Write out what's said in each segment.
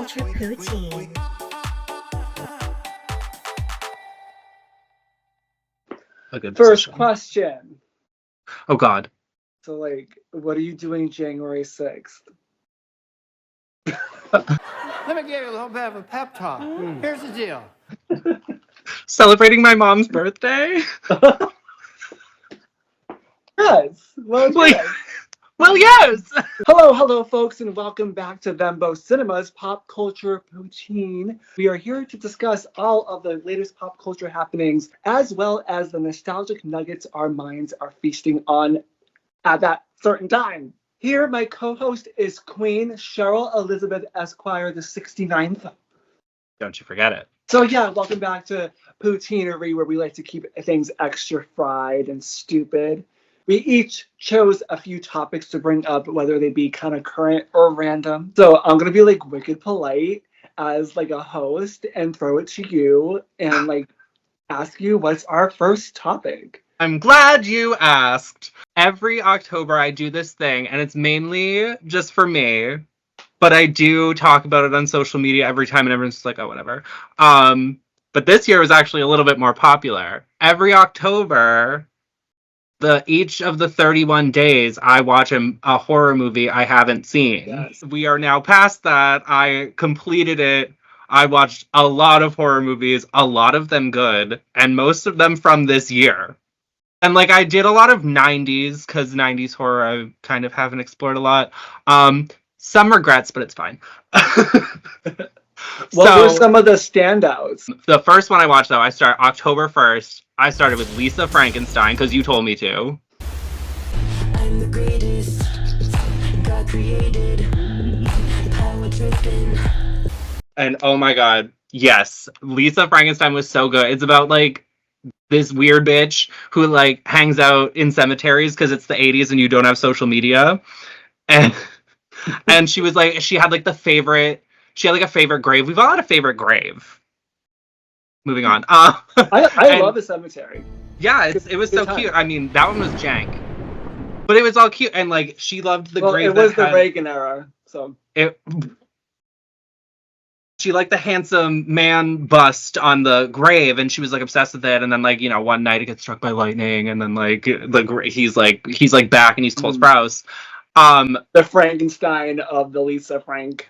Culture Poutine. A good First position. question. Oh God. So, like, what are you doing January 6th? Let me give you a little bit of a pep talk. Here's the deal. Celebrating my mom's birthday? Yes. Well, Like, yes. well, yes! Hello, folks, and welcome back to Thembo Cinema's Pop Culture Poutine. We are here to discuss all of the latest pop culture happenings, as well as the nostalgic nuggets our minds are feasting on at that certain time. Here, my co-host is Queen Cheryl Elizabeth Esquire the 69th. Don't you forget it. So yeah, welcome back to Poutineery, where we like to keep things extra fried and stupid. We each chose a few topics to bring up, whether they be kind of current or random. So I'm gonna be like wicked polite as like a host and throw it to you and like ask you what's our first topic. I'm glad you asked. Every October I do this thing, and it's mainly just for me, but I do talk about it on social media every time, and everyone's just like, oh, whatever. But this year was actually a little bit more popular. Every October, each of the 31 days, I watch a horror movie I haven't seen. Yes. We are now past that. I completed it. I watched a lot of horror movies, a lot of them good, and most of them from this year. And like I did a lot of 90s, because 90s horror I kind of haven't explored a lot. Some regrets, but it's fine. What were some of the standouts? The first one I watched, though, I started October 1st. I started with Lisa Frankenstein, because you told me to. I'm the greatest, God created, power dripping. And oh my god, yes, Lisa Frankenstein was so good. It's about like this weird bitch who like hangs out in cemeteries because it's the 80s and you don't have social media. And she was like, she had like a favorite grave. We've all had a favorite grave. Moving on. I love the cemetery. Yeah, it was so time. cute. I mean, that one was jank. But it was all cute, and like she loved the grave. It was the Reagan era, so she liked the handsome man bust on the grave, and she was like obsessed with it. And then like one night it gets struck by lightning, and then like he's like back, and he's Cole Sprouse. The Frankenstein of the Lisa Frank.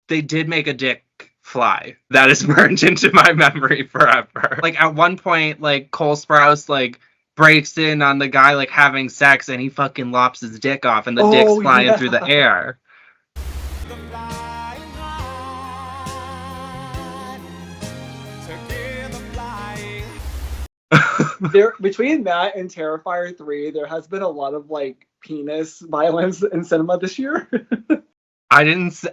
They did make a dick fly that is burned into my memory forever. Like at one point, like Cole Sprouse like breaks in on the guy like having sex, and he fucking lops his dick off, and the dick's flying through the air. There, between that and Terrifier 3, there has been a lot of like penis violence in cinema this year. I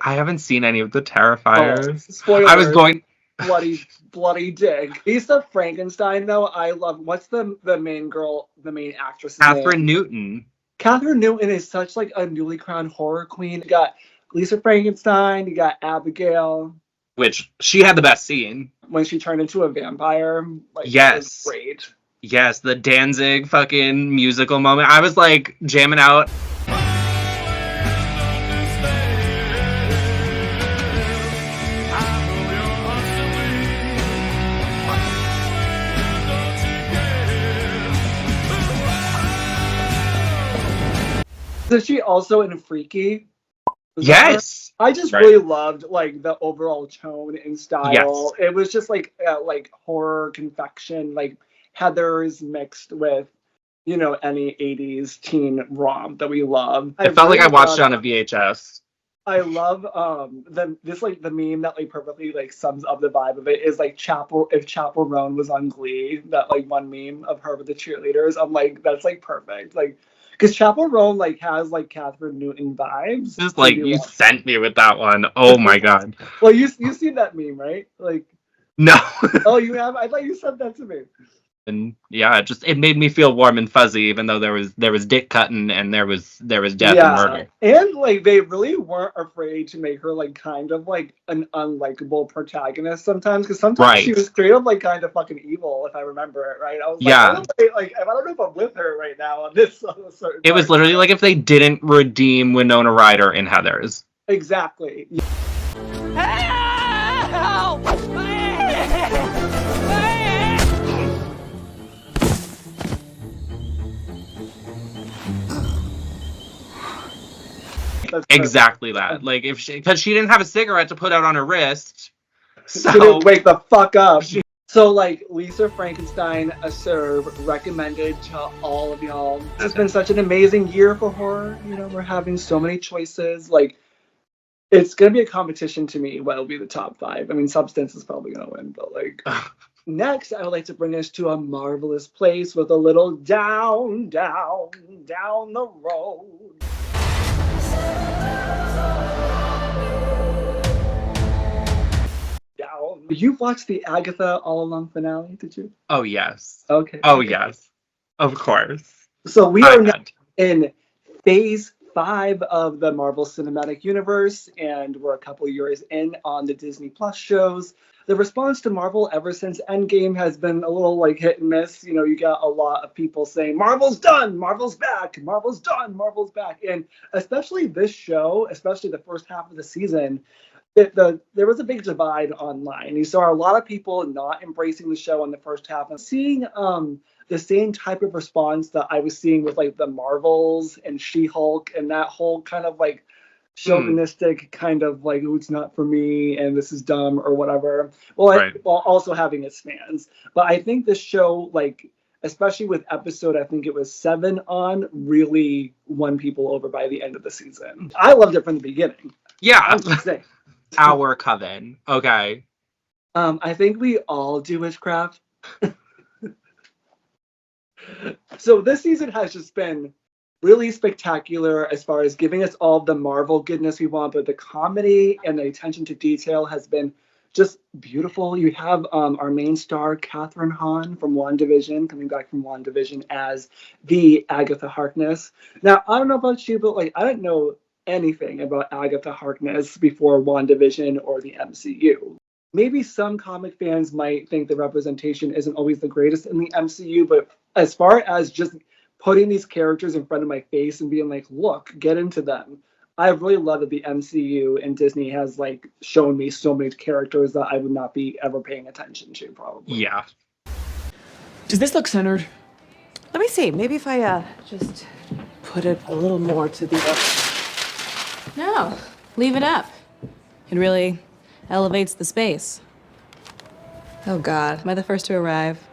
haven't seen any of the Terrifiers. Spoiler. I was going bloody dick. Lisa Frankenstein though, I love. What's the main girl, the main actress? Catherine Newton. Catherine Newton is such like a newly crowned horror queen. You got Lisa Frankenstein, you got Abigail. Which she had the best scene. When she turned into a vampire. Like, yes. It was great. Yes, the Danzig fucking musical moment. I was like jamming out. Is she also in Freaky? Yes. I just really loved like the overall tone and style. Yes. It was just like horror confection, like Heathers mixed with, any 80s teen rom that we love. It felt like I watched it on a VHS. I love the meme that like perfectly like sums up the vibe of it is like if Chapel Roan was on Glee, that like one meme of her with the cheerleaders. I'm like, that's like perfect. Like, because Chapel Roan like has like Catherine Newton vibes. Just like you sent me with that one. Oh my god. Well, you seen that meme, right? Like, no. Oh, you have? I thought you sent that to me. And yeah, it made me feel warm and fuzzy, even though there was dick cutting and there was death and murder. And like they really weren't afraid to make her like kind of like an unlikable protagonist sometimes, because sometimes she was straight up like kind of fucking evil, if I remember it right. I was like, I don't know if I'm with her right now on this. It was literally like if they didn't redeem Winona Ryder in Heathers. Exactly. Ah! Help! That's Exactly that. Like, if because she didn't have a cigarette to put out on her wrist. So She didn't wake the fuck up. So, like, Lisa Frankenstein, a serve, recommended to all of y'all. This has been such an amazing year for horror. You know, we're having so many choices. Like, it's going to be a competition to me what will be the top 5. I mean, Substance is probably going to win, but, like, next, I would like to bring us to a marvelous place with a little down, down, down the road. Down. You've watched the Agatha All Along finale, did you? Oh yes. Okay. Oh yes. Of course. So we I are now had. in phase 5 of the Marvel Cinematic Universe, and we're a couple years in on the Disney Plus shows. The response to Marvel ever since Endgame has been a little like hit and miss. You know, you got a lot of people saying, Marvel's done, Marvel's back, Marvel's done, Marvel's back. And especially this show, especially the first half of the season, there was a big divide online. You saw a lot of people not embracing the show in the first half and seeing the same type of response that I was seeing with like the Marvels and She-Hulk and that whole kind of like chauvinistic kind of like, oh, it's not for me and this is dumb or whatever. Well, Right. while also having its fans. But I think this show, like, especially with episode, I think it was 7 on, really won people over by the end of the season. I loved it from the beginning. Yeah. I'm just saying. Our coven. Okay. I think we all do witchcraft. So this season has just been really spectacular as far as giving us all the Marvel goodness we want, but the comedy and the attention to detail has been just beautiful. You have our main star, Catherine Hahn from WandaVision, coming back from WandaVision as the Agatha Harkness. Now, I don't know about you, but like I didn't know anything about Agatha Harkness before WandaVision or the MCU. Maybe some comic fans might think the representation isn't always the greatest in the MCU, but as far as just putting these characters in front of my face and being like, look, get into them. I really love that the MCU and Disney has like shown me so many characters that I would not be ever paying attention to, probably. Yeah. Does this look centered? Let me see. Maybe if I just put it a little more to the. No, leave it up. It really elevates the space. Oh God. Am I the first to arrive?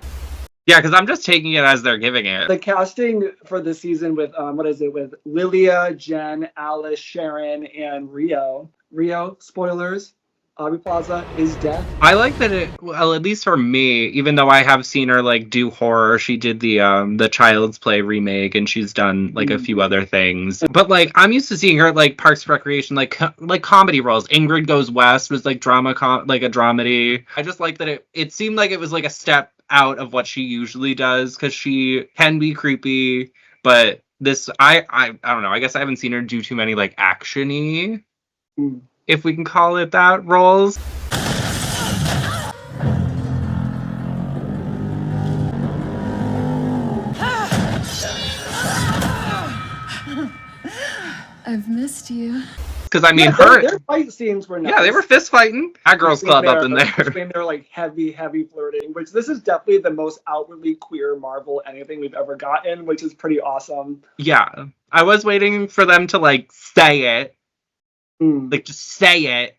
Yeah, because I'm just taking it as they're giving it. The casting for this season with with Lilia, Jen, Alice, Sharon, and Rio. Rio, spoilers. Aubrey Plaza is dead. I like that it, well, at least for me, even though I have seen her like do horror, she did the Child's Play remake, and she's done like a few other things. But like I'm used to seeing her at, like Parks and Recreation, like comedy roles. Ingrid Goes West was like like a dramedy. I just like that it seemed like it was like a step out of what she usually does, because she can be creepy, but this I don't know. I guess I haven't seen her do too many like action-y, if we can call it that, roles. I've missed you. Because I mean, their fight scenes were nice. Yeah, they were fist fighting. That girl's club up in there. They were like heavy flirting, which this is definitely the most outwardly queer Marvel anything we've ever gotten, which is pretty awesome. Yeah, I was waiting for them to like say it, like just say it,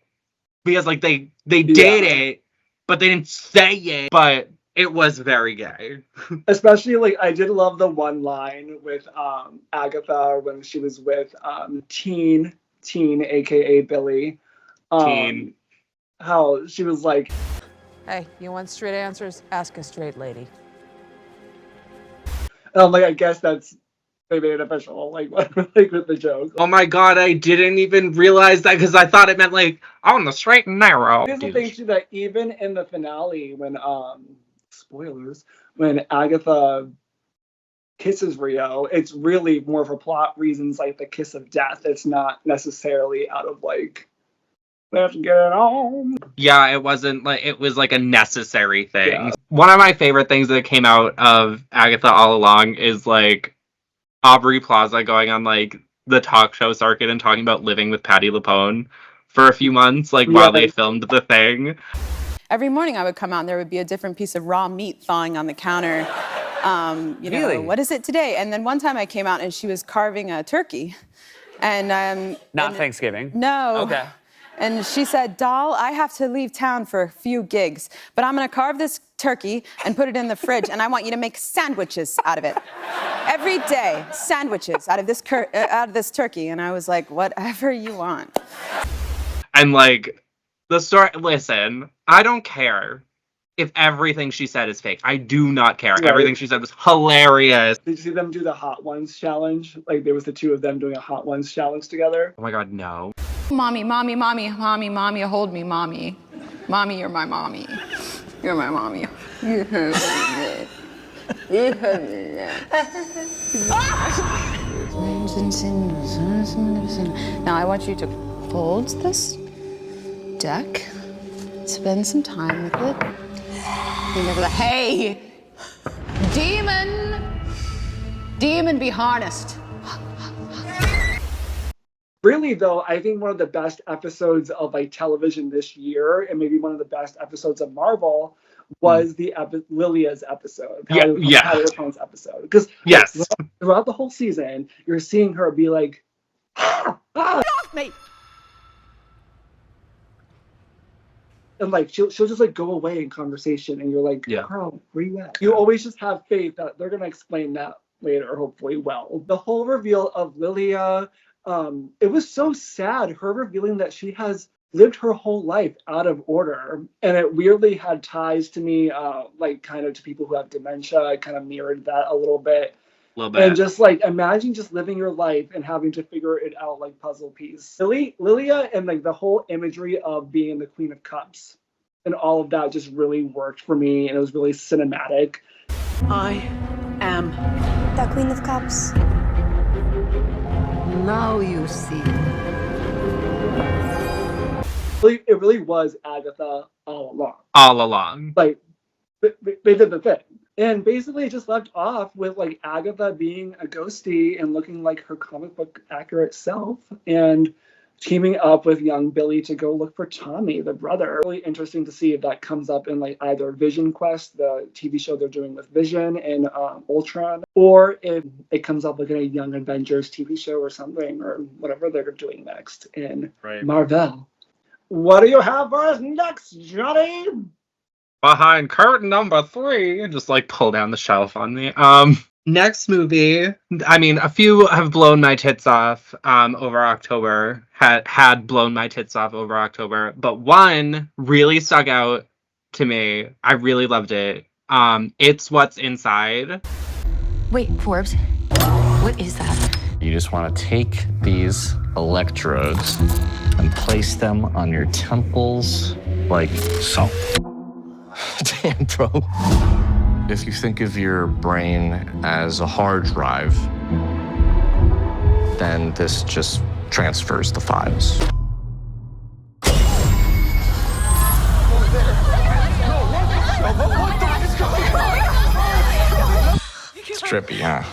because like they did it, but they didn't say it. But it was very gay. Especially like I did love the one line with Agatha when she was with Teen, aka Billy. Teen. How she was like, Hey, you want straight answers? Ask a straight lady. and I'm like, I guess that's they made it official, like with the joke. Oh my god, I didn't even realize that, because I thought it meant like on the straight and narrow. Here's the thing too, that even in the finale when spoilers, when Agatha kisses Rio, it's really more for plot reasons, like the kiss of death. It's not necessarily out of like, let's get it on. Yeah, it wasn't like, it was like a necessary thing. Yeah. One of my favorite things that came out of Agatha All Along is like Aubrey Plaza going on like the talk show circuit and talking about living with Patti LuPone for a few months, like while they filmed the thing. Every morning I would come out and there would be a different piece of raw meat thawing on the counter. You know, Really? what is it today? And then one time I came out and she was carving a turkey. And Not Thanksgiving. no. Okay. And she said, "Doll, I have to leave town for a few gigs, but I'm gonna carve this turkey and put it in the fridge, and I want you to make sandwiches out of it. Every day, sandwiches out of this turkey." And I was like, "Whatever you want." And like the story, listen, I don't care if everything she said is fake. I do not care. Right. Everything she said was hilarious. Did you see them do the Hot Ones challenge? Like there was the two of them doing a Hot Ones challenge together. Oh my God, no. Mommy, mommy, mommy, mommy, mommy, hold me, mommy. Mommy, you're my mommy. You're my mommy. You hurt me. You hurt me. Now I want you to hold this deck, spend some time with it. And they're like, hey, demon be harnessed. Really, though, I think one of the best episodes of like television this year, and maybe one of the best episodes of Marvel, was the Lilia's episode. Pala's episode. Because Yes. throughout the whole season, you're seeing her be like, "Ah, ah." Get off me! And like she'll just like go away in conversation, and you're like, Yeah. "Girl, where you at?" You always just have faith that they're gonna explain that later, hopefully well. The whole reveal of Lilia. It was so sad, her revealing that she has lived her whole life out of order. And it weirdly had ties to me, like kind of to people who have dementia. I kind of mirrored that a little bit. And just like, imagine just living your life and having to figure it out like puzzle piece. Lilia and like the whole imagery of being the Queen of Cups and all of that just really worked for me. And it was really cinematic. I am The Queen of Cups. Now you see. It really was Agatha all along. All along. Like, they did the thing. And basically it just left off with like Agatha being a ghostie and looking like her comic book accurate self and teaming up with young Billy to go look for Tommy, the brother. Really interesting to see if that comes up in like either Vision Quest, the TV show they're doing with Vision and Ultron, or if it comes up like in a Young Avengers TV show or something, or whatever they're doing next in Marvel. What do you have for us next, Johnny? Behind curtain number 3, and just like pull down the shelf on me. Next movie, I mean, a few have blown my tits off over October, had blown my tits off over October, but one really stuck out to me. I really loved it. It's What's Inside. Wait, Forbes, what is that? You just want to take these electrodes and place them on your temples like so. Damn, bro. If you think of your brain as a hard drive, then this just transfers the files. It's trippy, huh?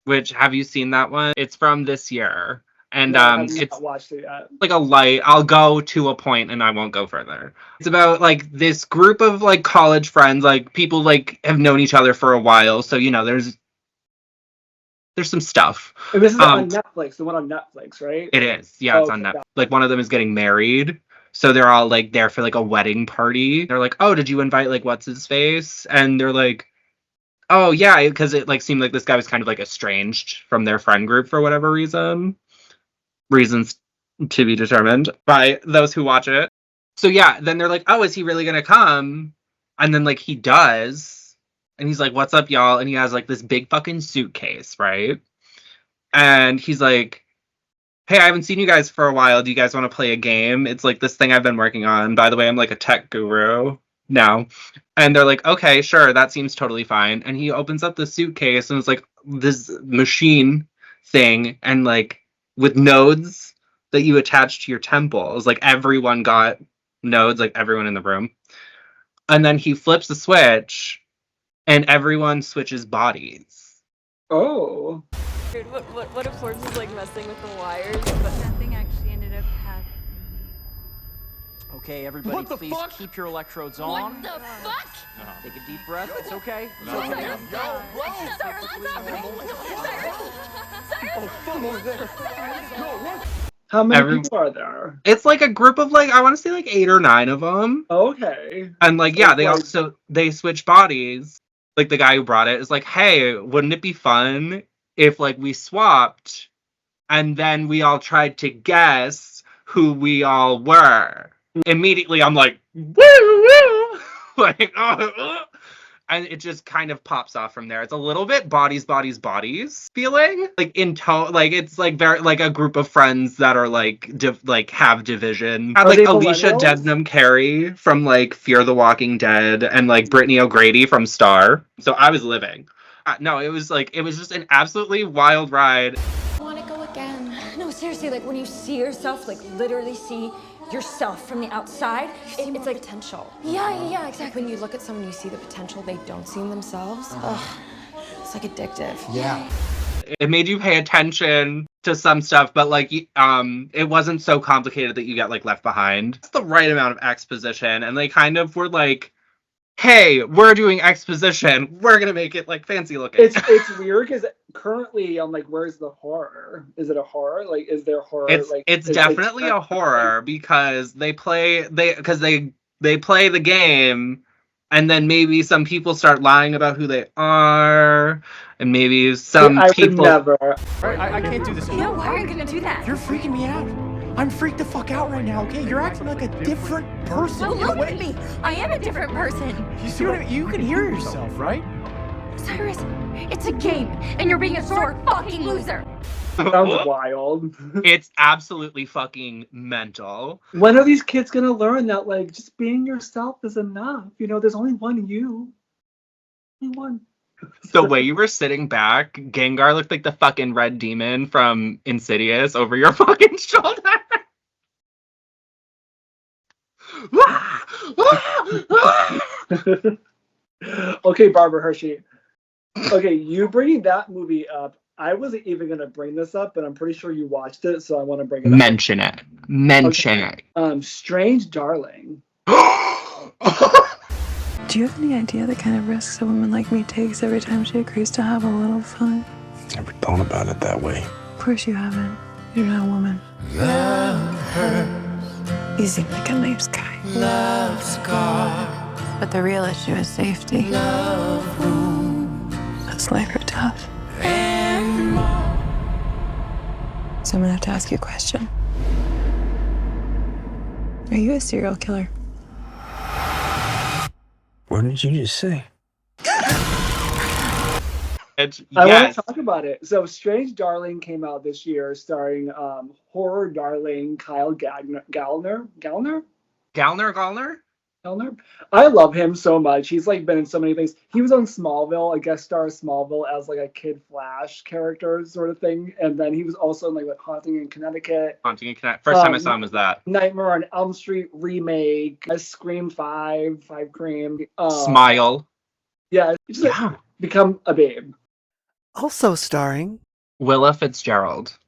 Which, have you seen that one? It's from this year. And it's not watched it yet. Like a light, I'll go to a point and I won't go further. It's about like this group of like college friends, like people like have known each other for a while, so you know there's some stuff. And this is on Netflix, the one on Netflix, right? It is, yeah. It's on Netflix. Like one of them is getting married, so they're all like there for like a wedding party. They're like, "Oh, did you invite like what's his face?" And they're like, "Oh yeah," because it like seemed like this guy was kind of like estranged from their friend group for whatever reason. Reasons to be determined by those who watch it. So yeah, then they're like, "Oh, is he really gonna come?" And then like he does, and he's like, "What's up, y'all?" And he has like this big fucking suitcase, right? And he's like, "Hey, I haven't seen you guys for a while. Do you guys want to play a game? It's like this thing I've been working on. By the way, I'm like a tech guru now." And they're like, "Okay, sure, that seems totally fine." And he opens up the suitcase and it's like this machine thing, and like with nodes that you attach to your temples. Like everyone got nodes, like everyone in the room. And then he flips the switch and everyone switches bodies. Oh. What if Forbes is like messing with the wires, but nothing actually ended up happening? Okay, everybody, What the please fuck? keep your electrodes on. What the fuck? Take a deep breath. It's okay. It's Cyrus, okay. Cyrus, what's Cyrus? How many Every- people are there? It's like a group of like, I want to say like 8 or 9 of them. Okay. And like, So yeah, it's they like- also, they switch bodies. Like the guy who brought it is like, hey, wouldn't it be fun if like we swapped and then we all tried to guess who we all were? Immediately I'm like, woo, woo! Like, and it just kind of pops off from there. It's a little bit bodies feeling, like in tone, like it's like very like a group of friends that are like like have division. Are Like they Alicia millennials? Debnam Carey from like Fear the Walking Dead and like Brittany O'Grady from Star. So I was living. No, it was just an absolutely wild ride. I want to go again. No, seriously, like when you see yourself, like literally see yourself from the outside, it's like potential. Yeah, exactly. When you look at someone, you see the potential they don't see in themselves. Ugh, it's like addictive. Yeah. It made you pay attention to some stuff, but like it wasn't so complicated that you get like left behind. It's the right amount of exposition, and they kind of were like, hey, we're doing exposition, we're gonna make it like fancy looking. It's weird because currently I'm like, where's the horror? Is it a horror? Like, is there horror? It's definitely a horror because they play the game, and then maybe some people start lying about who they are, and maybe some I would people never. I can't do this. No, why are you gonna do that? You're freaking me out. I'm freaked the fuck out right now, okay? You're acting like a different person. No, look at me. I am a different person. You see what I mean? You can hear yourself, right? Cyrus, it's a game, and you're being a sore fucking loser. Sounds wild. It's absolutely fucking mental. When are these kids gonna learn that like just being yourself is enough? You know, there's only one you. Only one. The way you were sitting back, Gengar looked like the fucking red demon from Insidious over your fucking shoulder. Okay, Barbara Hershey. Okay, you bringing that movie up. I wasn't even gonna bring this up, but I'm pretty sure you watched it, so I want to bring it up. Mention it. Strange Darling. Do you have any idea the kind of risks a woman like me takes every time she agrees to have a little fun? Never thought about it that way. Of course you haven't. You're not a woman. You seem like a nice guy. But the real issue is safety. That's life or death. So I'm gonna have to ask you a question. Are you a serial killer? What did you just say? I want to talk about it. So, Strange Darling came out this year, starring horror darling Kyle Gallner. I love him so much. He's like been in so many things. He was on Smallville, a guest star of Smallville as like a Kid Flash character sort of thing, and then he was also in like Haunting in Connecticut. First time I saw him was that. Nightmare on Elm Street remake, Scream 5 Cream. Smile. Yeah, just like, become a babe. Also starring Willa Fitzgerald.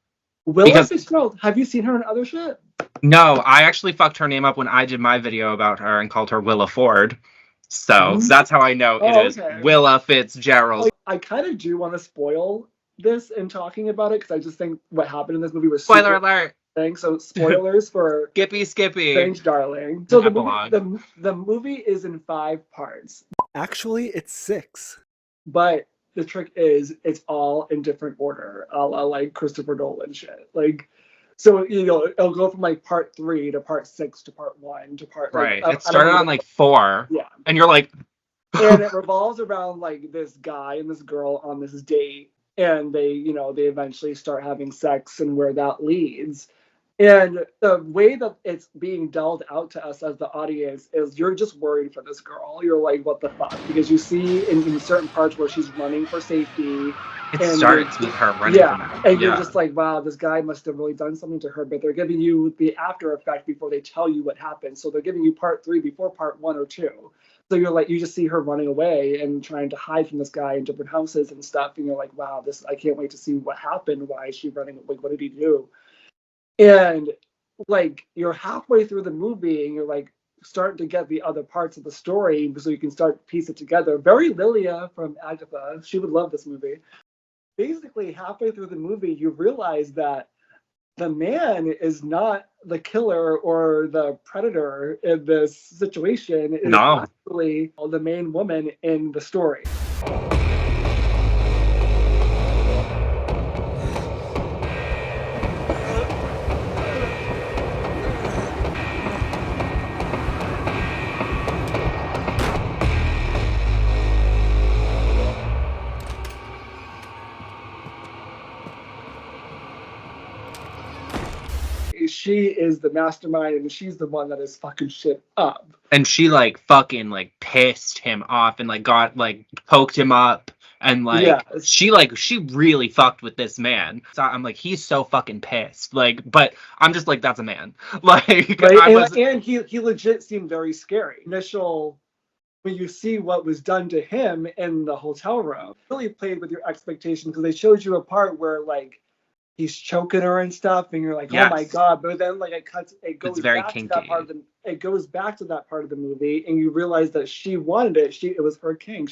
Willa Fitzgerald. Have you seen her in other shit? No, I actually fucked her name up when I did my video about her and called her Willa Ford. So that's how I know it is Willa Fitzgerald. I kind of do want to spoil this in talking about it because I just think what happened in this movie was Spoiler alert. So spoilers for Skippy. Strange Darling. So Epilogue. the movie is in 5 parts. Actually, it's 6. But the trick is it's all in different order, a la like Christopher Nolan shit. Like, so you know, it'll go from like part 3 to part 6 to part 1 to part. Right. Like, it started on like 4. Yeah. And you're like. And it revolves around like this guy and this girl on this date, and they eventually start having sex and where that leads. And the way that it's being dealt out to us as the audience is you're just worried for this girl. You're like, what the fuck? Because you see in certain parts where she's running for safety. It starts with her running. Yeah, and you're just like, wow, this guy must have really done something to her. But they're giving you the after effect before they tell you what happened. So they're giving you part 3 before part 1 or 2. So you're like, you just see her running away and trying to hide from this guy in different houses and stuff. And you're like, wow, I can't wait to see what happened. Why is she running? Like, what did he do? And like you're halfway through the movie and you're like starting to get the other parts of the story so you can start to piece it together. Very Lilia from Agatha. She would love this movie. Basically, halfway through the movie, you realize that the man is not the killer or the predator in this situation. It is actually the main woman in the story. She is the mastermind and she's the one that is fucking shit up. And she like fucking like pissed him off and like got like poked him up and like she really fucked with this man. So I'm like, he's so fucking pissed. Like, but I'm just like, that's a man. Like, right? And he legit seemed very scary. Initial when you see what was done to him in the hotel room, really played with your expectations because they showed you a part where like he's choking her and stuff, and you're like, oh my god! But then like it goes back to that part of the, it goes back to that part of the movie, and you realize that she wanted it. It was her king.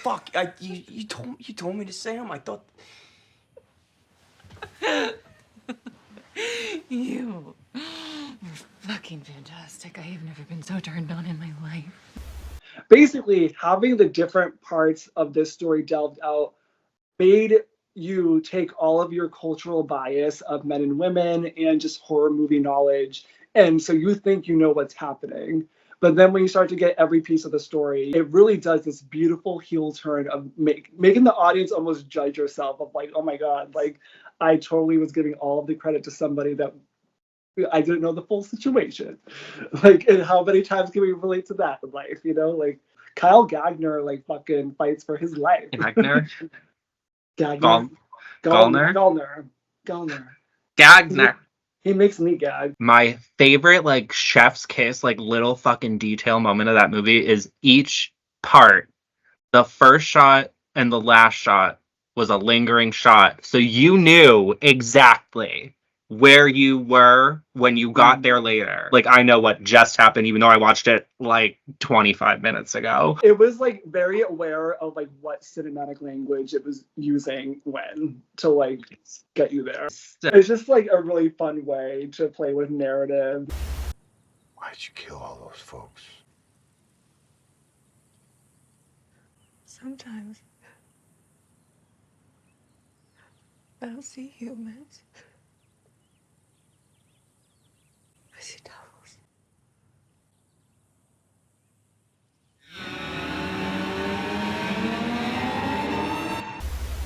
Fuck! You told me to say him. I thought. You are fucking fantastic. I have never been so turned on in my life. Basically, having the different parts of this story delved out made you take all of your cultural bias of men and women and just horror movie knowledge. And so you think you know what's happening. But then when you start to get every piece of the story, it really does this beautiful heel turn of making the audience almost judge yourself of like, oh my God, like I totally was giving all of the credit to somebody that I didn't know the full situation. Like, and how many times can we relate to that in life, you know? Like Kyle Gagner like fucking fights for his life. Gagner? Gagner. Gagner. He makes me gag. My favorite like chef's kiss, like little fucking detail moment of that movie is each part. The first shot and the last shot was a lingering shot. So you knew exactly where you were when you got there later. Like I know what just happened, even though I watched it like 25 minutes ago. It was like very aware of like what cinematic language it was using when to like get you there. It's just like a really fun way to play with narrative. Why'd you kill all those folks? Sometimes I don't see humans. I see devils.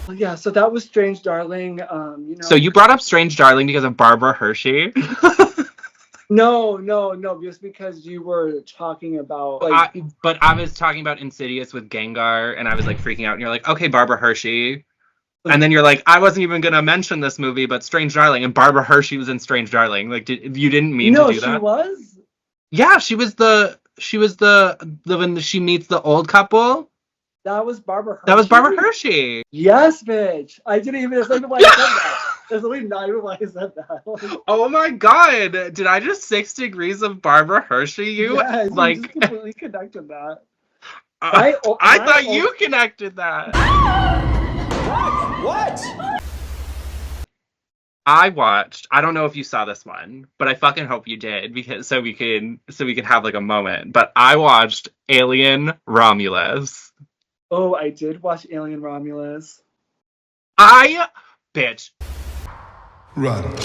Well, yeah, so that was Strange Darling. You know. So you brought up Strange Darling because of Barbara Hershey? No, just because you were talking about like... But I was talking about Insidious with Gengar, and I was like freaking out, and you're like, okay, Barbara Hershey. And then you're like, I wasn't even gonna mention this movie, but Strange Darling, and Barbara Hershey was in Strange Darling. Like, you didn't mean to do that? No, she was? Yeah, she was the when she meets the old couple. That was Barbara Hershey? That was Barbara Hershey. Yes, bitch. I didn't even know why I said that. There's only not even why I said that. Oh my god! Did I just 6 degrees of Barbara Hershey you? Yes, like you just completely connected that. I thought you connected that. What? I watched. I don't know if you saw this one, but I fucking hope you did because so we can have like a moment. But I watched Alien Romulus. Oh, I did watch Alien Romulus. Bitch. Run.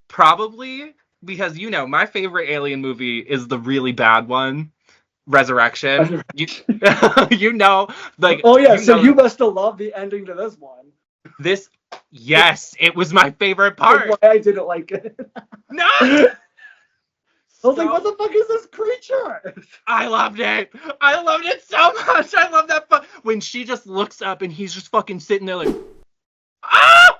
Probably because, you know, my favorite Alien movie is the really bad one, Resurrection. You know, like... Oh, yeah, so you must have loved the ending to this one. Yes, it was my favorite part. That's why I didn't like it. No! I was like, what the fuck is this creature? I loved it. I loved it so much. I love that when she just looks up and he's just fucking sitting there like, ah!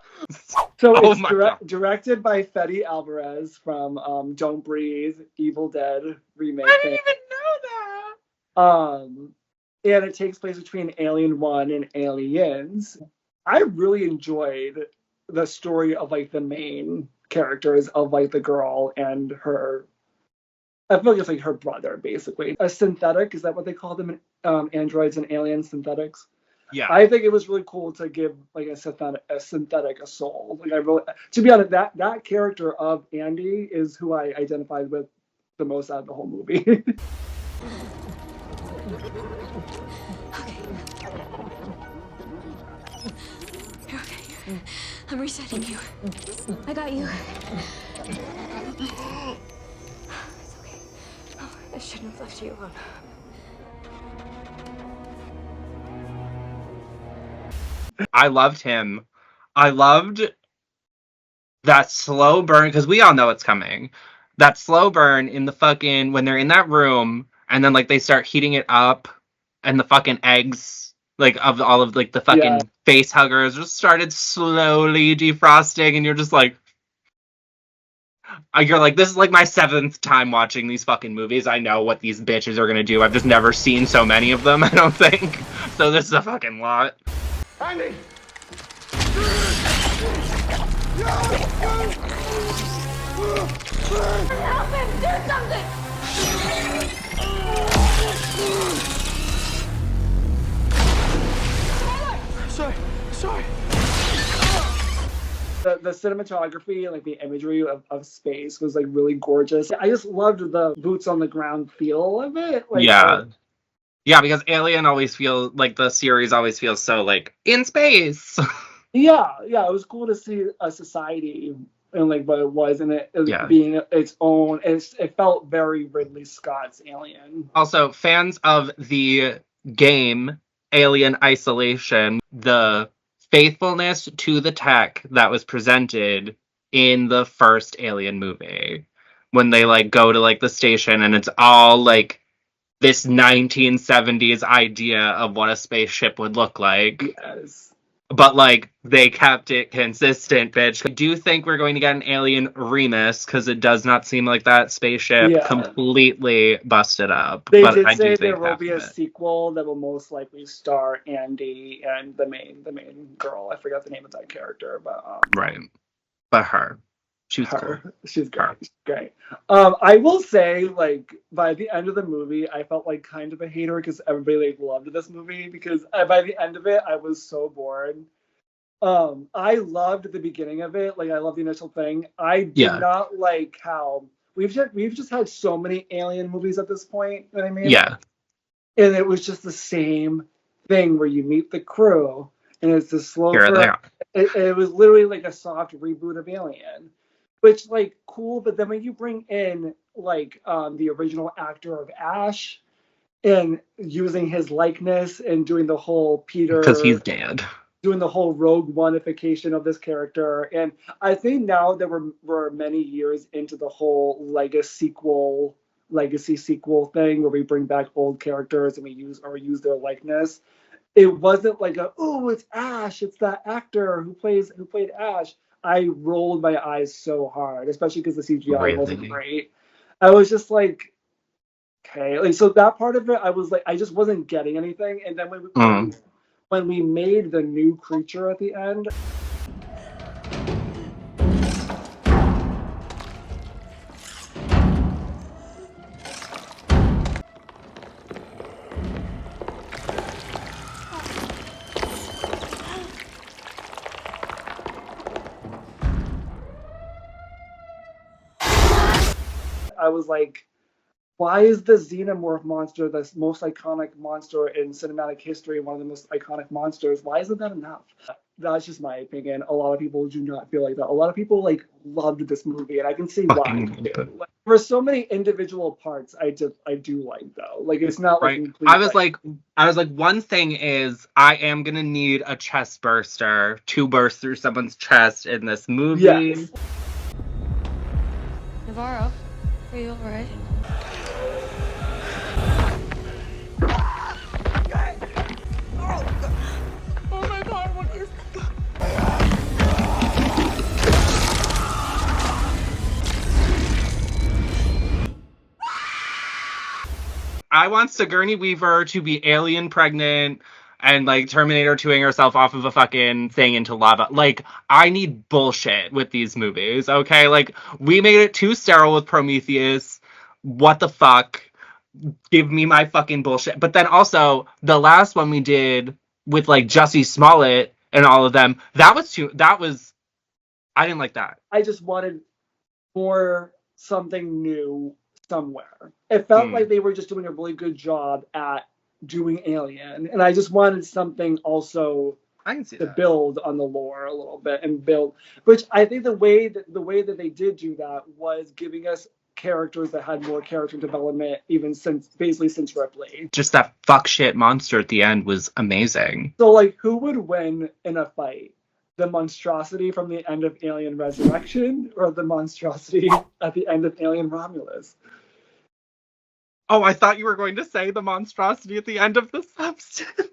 So Oh it's my God. directed by Fede Alvarez from Don't Breathe, Evil Dead remake. I didn't even know that. And it takes place between Alien 1 and Aliens. I really enjoyed the story of like the main characters of like the girl and her. I feel like it's like her brother, basically. A synthetic, is that what they call them? Androids and alien synthetics. Yeah. I think it was really cool to give like a synthetic a soul. Like I really, to be honest, that character of Andy is who I identified with the most out of the whole movie. You're okay. I'm resetting you. I got you. It's okay. Oh, I shouldn't have left you alone. I loved him. I loved that slow burn, because we all know it's coming. That slow burn in the fucking, when they're in that room, and then like they start heating it up, and the fucking eggs, like of all of like the fucking face huggers just started slowly defrosting, and you're just like, you're like, this is like my 7th time watching these fucking movies. I know what these bitches are gonna do. I've just never seen so many of them, I don't think. So this is a fucking lot. Andy! Help him! Do something! Sorry. The cinematography and like the imagery of space was like really gorgeous. I just loved the boots on the ground feel of it. Like, yeah, because Alien always feels like the series always feels so like in space. Yeah, it was cool to see a society and like what it was, and it being its own. It felt very Ridley Scott's Alien. Also, fans of the game Alien Isolation, the faithfulness to the tech that was presented in the first Alien movie, when they like go to like the station and it's all like this 1970s idea of what a spaceship would look like. Yes. But, like, they kept it consistent, bitch. I do think we're going to get an Alien remix, because it does not seem like that spaceship completely busted up. They but did I say do there think will be a sequel that will most likely star Andy and the main girl. I forgot the name of that character, but right. But her. She was her. cool. She's great. She's great. I will say, like, by the end of the movie, I felt like kind of a hater because everybody like loved this movie, because by the end of it, I was so bored. I loved the beginning of it. Like, I love the initial thing. I did not like how we've just had so many Alien movies at this point. You know what I mean? Yeah. And it was just the same thing where you meet the crew and it's the slow burn. It was literally like a soft reboot of Alien. Which, like, cool, but then when you bring in, like, the original actor of Ash and using his likeness and doing the whole Peter... Because he's dead. Doing the whole rogue one-ification of this character. And I think now that we're many years into the whole legacy sequel thing where we bring back old characters and we use their likeness, it wasn't like it's Ash, it's that actor who played Ash. I rolled my eyes so hard, especially because the CGI wasn't great. I was just like, okay. Like, so that part of it, I was like, I just wasn't getting anything. And then when we made the new creature at the end, I was like, why is the xenomorph monster the most iconic monster in cinematic history, one of the most iconic monsters? Why isn't that enough? That's just my opinion. A lot of people do not feel like that. A lot of people like loved this movie, and I can see why. Like, for so many individual parts, I do like though. Like, it's not like complete, I was like, one thing is I am gonna need a chest burster to burst through someone's chest in this movie. Navarro, Are you alright? Oh my god, what is I want Sigourney Weaver to be alien pregnant and like Terminator 2ing herself off of a fucking thing into lava. Like, I need bullshit with these movies, okay? Like, we made it too sterile with Prometheus. What the fuck? Give me my fucking bullshit. But then also, the last one we did with like Jussie Smollett and all of them, I didn't like that. I just wanted more something new somewhere. It felt like they were just doing a really good job at doing Alien, and I just wanted something also I can see to that. build on the lore a little bit and build. Which I think the way that they did do that was giving us characters that had more character development, even since Ripley. Just that fuck shit monster at the end was amazing. So, like, who would win in a fight? The monstrosity from the end of Alien Resurrection or the monstrosity at the end of Alien Romulus? Oh, I thought you were going to say the monstrosity at the end of The Substance.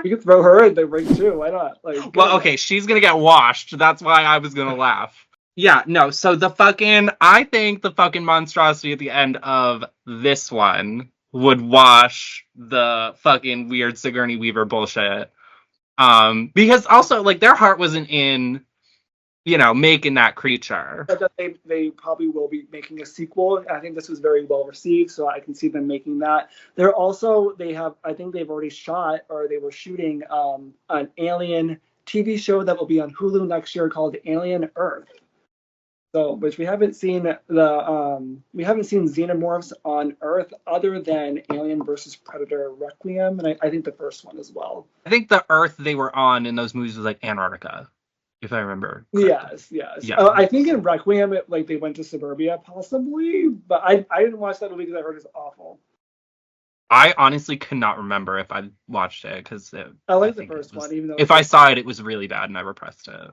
We could throw her in the ring too. Why not? Like, well, okay, she's gonna get washed. That's why I was gonna laugh. Yeah, no, so I think the fucking monstrosity at the end of this one would wash the fucking weird Sigourney Weaver bullshit. Because also, like, their heart wasn't in, making that creature. But that they probably will be making a sequel. I think this was very well received, so I can see them making that. I think they've already shot, or they were shooting an Alien TV show that will be on Hulu next year called Alien Earth. So, which we haven't seen xenomorphs on Earth other than Alien versus Predator Requiem, and I think the first one as well. I think the Earth they were on in those movies was like Antarctica, if I remember correctly. Yes. Yeah. I think in Requiem, they went to suburbia possibly, but I didn't watch that movie because I heard it's awful. I honestly cannot remember if I watched it because I like the first one, even though if I saw it, it was really bad and I repressed it.